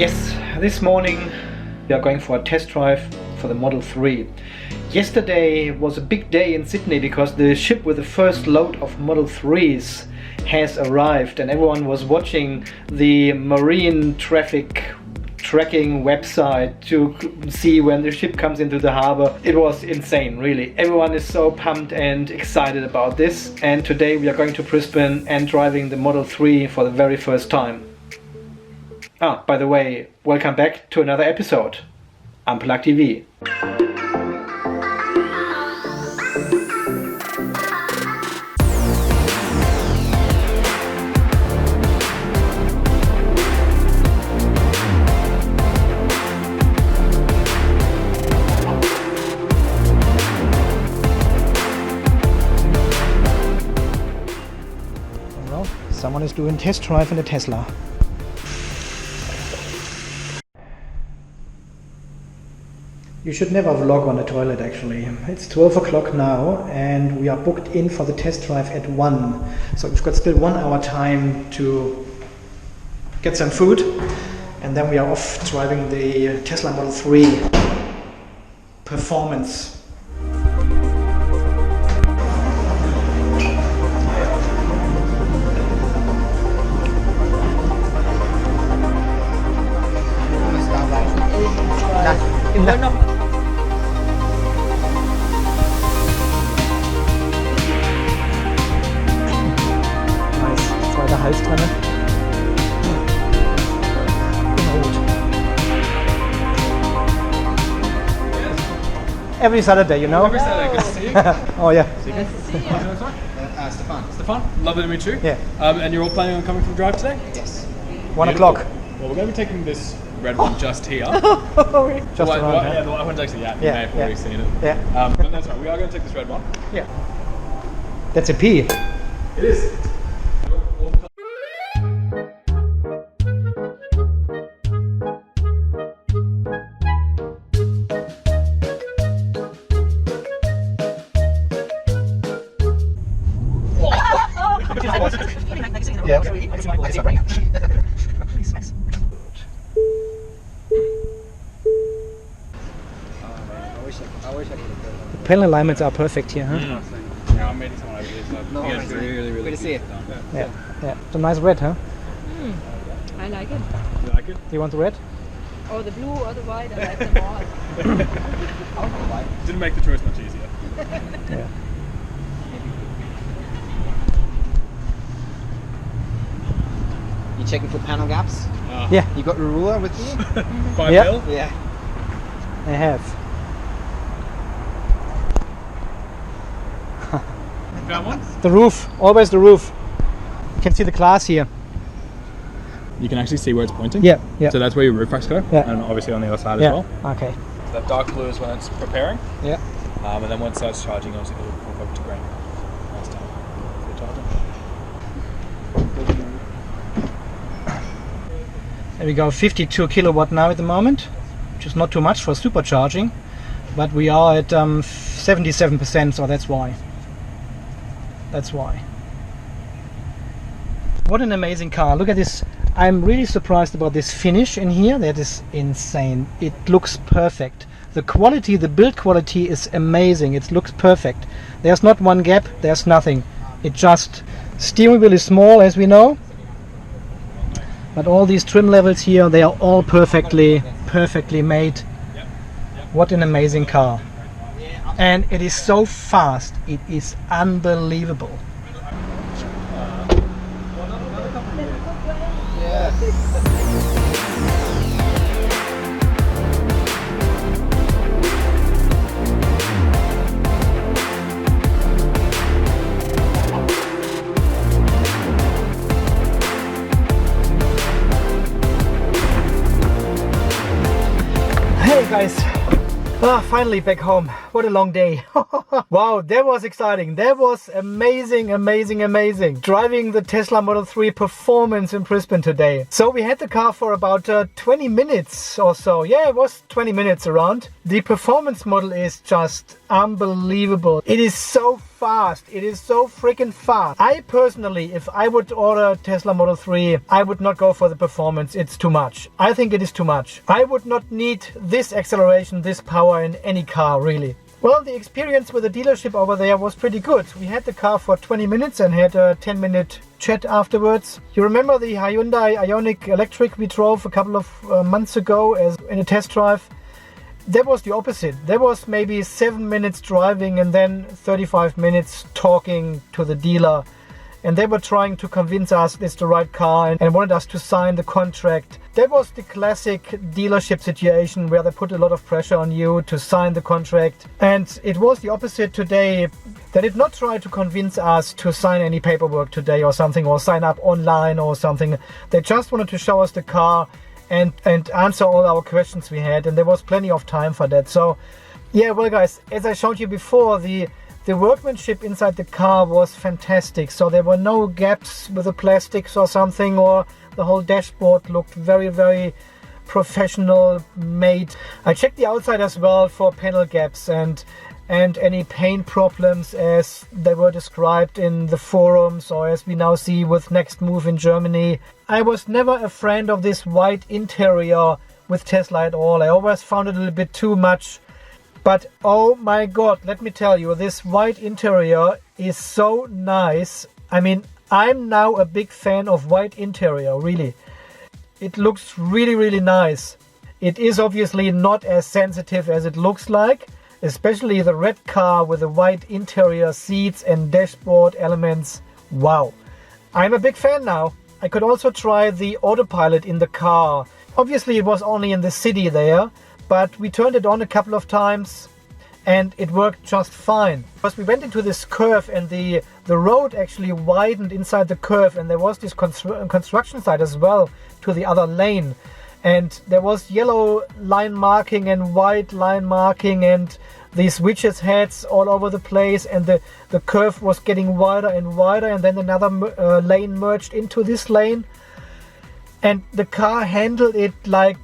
Yes, this morning we are going for a test drive for the Model 3. Yesterday was a big day in Sydney because the ship with the first load of Model 3s has arrived and everyone was watching the marine traffic tracking website to see when the ship comes into the harbor. It was insane, really. Everyone is so pumped and excited about this, and today we are going to Brisbane and driving the Model 3 for the very first time. By the way, welcome back to another episode. Unplugged TV. Well, someone is doing test drive in a Tesla. You should never vlog on the toilet actually. It's 12 o'clock now and we are booked in for the test drive at 1. So we've got still 1 hour time to get some food and then we are off driving the Tesla Model 3 Performance. Halstrenner. Every Saturday, you know? Every Saturday, good to see you. Oh yeah. Nice to see you. Stefan, lovely to meet you. Yeah. And you're all planning on coming for the drive today? Yes. 1 o'clock. Well, we're going to be taking this red one just here. Just around, yeah, the white one's actually out. You may have already seen it. Yeah. But that's right, we are going to take this red one. Yeah. That's a P. It is. Panel alignments are perfect here, huh? Yeah, I'm meeting someone over here, so really Good to see you. Yeah. It's a nice red, huh? I like it. You like it? Do you want the red? Or the blue or the white, I like them all. Didn't make the choice much easier. Yeah. You checking for panel gaps? Yeah, You got your ruler with you? By Yeah. Bill? Yeah. I have. Found one? The roof, always the roof. You can see the glass here. You can actually see where it's pointing. Yeah. So that's where your roof racks go. Yeah. And obviously on the other side as Yeah. well. Okay. So that dark blue is when it's preparing. Yeah. And then once that's charging, obviously it'll move up to green. Nice time for charging. There we go, 52 kilowatt now at the moment, which is not too much for supercharging, but we are at 77%, so that's why. What an amazing car. Look at this. I'm really surprised about this finish in here. That is insane. It looks perfect. The quality, the build quality is amazing. It looks perfect. There's not one gap, there's nothing. It just, steering wheel is small as we know, but all these trim levels here, they are all perfectly made. What an amazing car. And it is so fast, it is unbelievable. Hey guys, finally back home. What a long day. Wow, that was exciting. That was amazing. Driving the Tesla Model 3 Performance in Brisbane today. So we had the car for about 20 minutes or so. Yeah, it was 20 minutes around. The Performance model is just unbelievable. It is so fast. It is so freaking fast. I personally, if I would order a Tesla Model 3, I would not go for the performance. It's too much. I think it is too much. I would not need this acceleration, this power in any car, really. Well, the experience with the dealership over there was pretty good. We had the car for 20 minutes and had a 10-minute chat afterwards. You remember the Hyundai Ioniq Electric we drove a couple of months ago as in a test drive? That was the opposite. There was maybe 7 minutes driving and then 35 minutes talking to the dealer. And they were trying to convince us it's the right car and wanted us to sign the contract. That was the classic dealership situation where they put a lot of pressure on you to sign the contract. And it was the opposite today. They did not try to convince us to sign any paperwork today or something, or sign up online or something. They just wanted to show us the car and answer all our questions we had. And there was plenty of time for that. So yeah, well guys, as I showed you before, the workmanship inside the car was fantastic. So there were no gaps with the plastics or something, or the whole dashboard looked very, very professional made. I checked the outside as well for panel gaps and any paint problems as they were described in the forums, or as we now see with Next Move in Germany. I was never a friend of this white interior with Tesla at all. I always found it a little bit too much. But oh my god, let me tell you, this white interior is so nice. I mean, I'm now a big fan of white interior, really. It looks really, really nice. It is obviously not as sensitive as it looks like, especially the red car with the white interior seats and dashboard elements. Wow. I'm a big fan now. I could also try the autopilot in the car. Obviously it was only in the city there, but we turned it on a couple of times and it worked just fine. Because we went into this curve and the road actually widened inside the curve, and there was this construction site as well to the other lane. And there was yellow line marking and white line marking and these witches heads all over the place, and the curve was getting wider and wider, and then another lane merged into this lane. And the car handled it like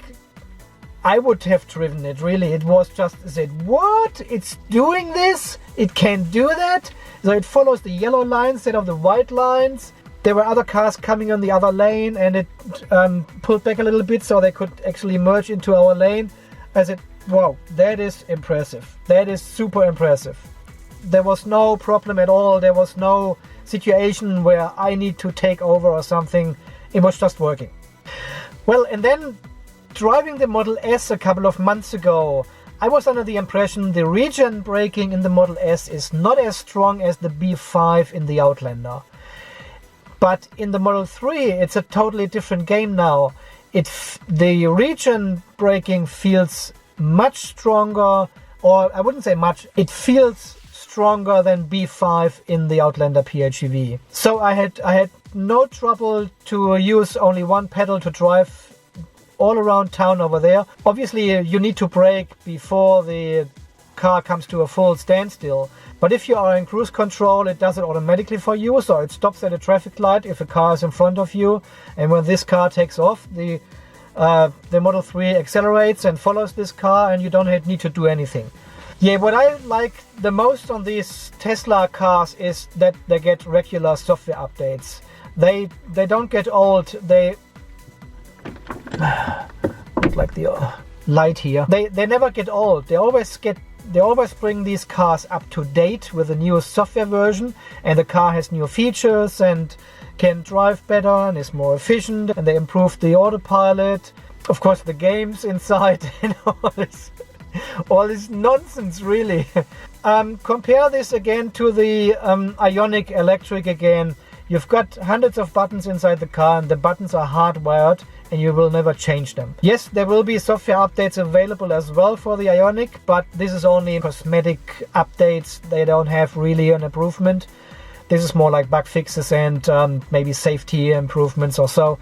I would have driven it, really. It was just, I said, what? It's doing this? It can do that? So it follows the yellow lines instead of the white lines. There were other cars coming on the other lane, and it pulled back a little bit so they could actually merge into our lane. I said, wow, that is impressive. That is super impressive. There was no problem at all. There was no situation where I need to take over or something. It was just working. Well, and then driving the Model S a couple of months ago, I was under the impression the regen braking in the Model S is not as strong as the B5 in the Outlander. But in the Model 3, it's a totally different game now. The regen braking feels much stronger, or I wouldn't say much, it feels stronger than B5 in the Outlander PHEV. So I had no trouble to use only one pedal to drive all around town over there. Obviously you need to brake before the car comes to a full standstill, but if you are in cruise control, it does it automatically for you. So it stops at a traffic light if a car is in front of you, and when this car takes off, the Model 3 accelerates and follows this car, and you don't need to do anything. Yeah, what I like the most on these Tesla cars is that they get regular software updates. They don't get old. They like the light here. They never get old. They always bring these cars up to date with the newest software version, and the car has new features and can drive better and is more efficient, and they improved the autopilot, of course the games inside, and all this nonsense, really. Compare this again to the Ioniq Electric again. You've got hundreds of buttons inside the car, and the buttons are hardwired, and you will never change them. Yes, there will be software updates available as well for the Ioniq, but this is only cosmetic updates. They don't have really an improvement. This is more like bug fixes and maybe safety improvements or so.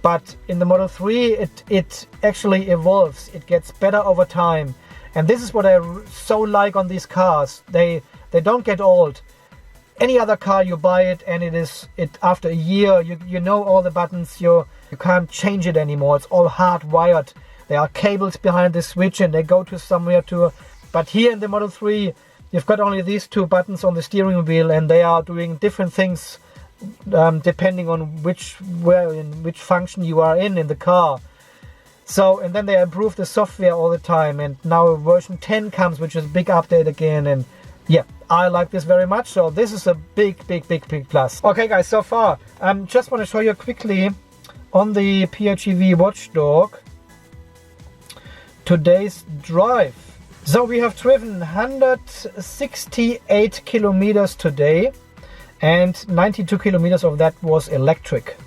But in the Model 3, it actually evolves. It gets better over time. And this is what I so like on these cars. They don't get old. Any other car you buy it, and it after a year you know all the buttons. You can't change it anymore. It's all hardwired. There are cables behind the switch, and they go to somewhere to. But here in the Model 3, you've got only these two buttons on the steering wheel, and they are doing different things depending on which function you are in the car. So, and then they improve the software all the time, and now version 10 comes, which is a big update again, and yeah, I like this very much. So this is a big plus. Okay guys, so far just want to show you quickly on the PHEV Watchdog today's drive. So we have driven 168 kilometers today, and 92 kilometers of that was electric.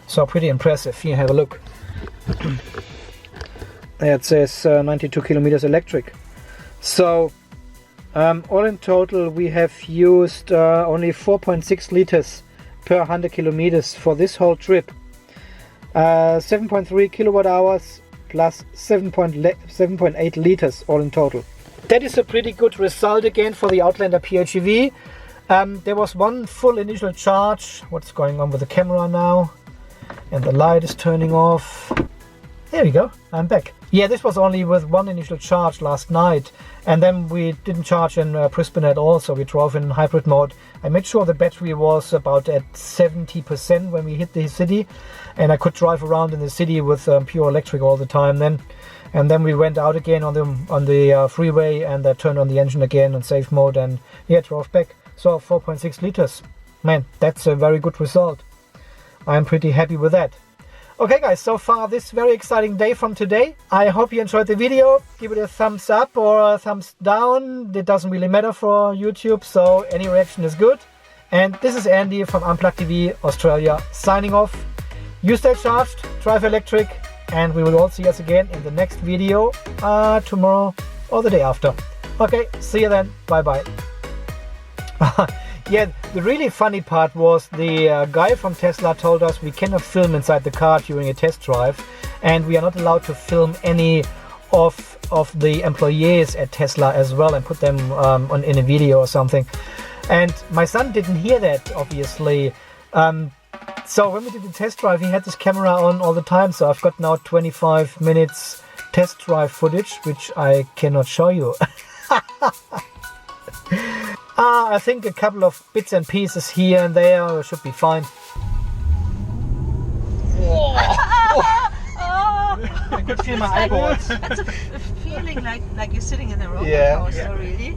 So pretty impressive. Here, have a look. There it says 92 kilometers electric. So all in total we have used only 4.6 liters per 100 kilometers for this whole trip. 7.3 kilowatt hours plus 7.8 liters all in total. That is a pretty good result again for the Outlander PHEV. There was one full initial charge. What's going on with the camera now? And the light is turning off. There we go, I'm back. Yeah, this was only with one initial charge last night, and then we didn't charge in Brisbane at all, so we drove in hybrid mode. I made sure the battery was about at 70% when we hit the city, and I could drive around in the city with pure electric all the time then. And then we went out again on the freeway, and turned on the engine again on safe mode, and yeah, drove back. So 4.6 liters. Man, that's a very good result. I'm pretty happy with that. Okay guys, so far this very exciting day from today. I hope you enjoyed the video. Give it a thumbs up or a thumbs down. It doesn't really matter for YouTube, so any reaction is good. And this is Andy from Unplugged TV Australia signing off. You stay charged, drive electric, and we will all see us again in the next video tomorrow or the day after. Okay, see you then. Bye bye. Yeah, the really funny part was the guy from Tesla told us we cannot film inside the car during a test drive, and we are not allowed to film any of the employees at Tesla as well and put them in a video or something. And my son didn't hear that, obviously. So when we did the test drive, he had this camera on all the time, so I've got now 25 minutes test drive footage, which I cannot show you. I think a couple of bits and pieces here and there should be fine. Oh, I could feel my eyeballs. that's a feeling like you're sitting in a roller Yeah. coaster, really.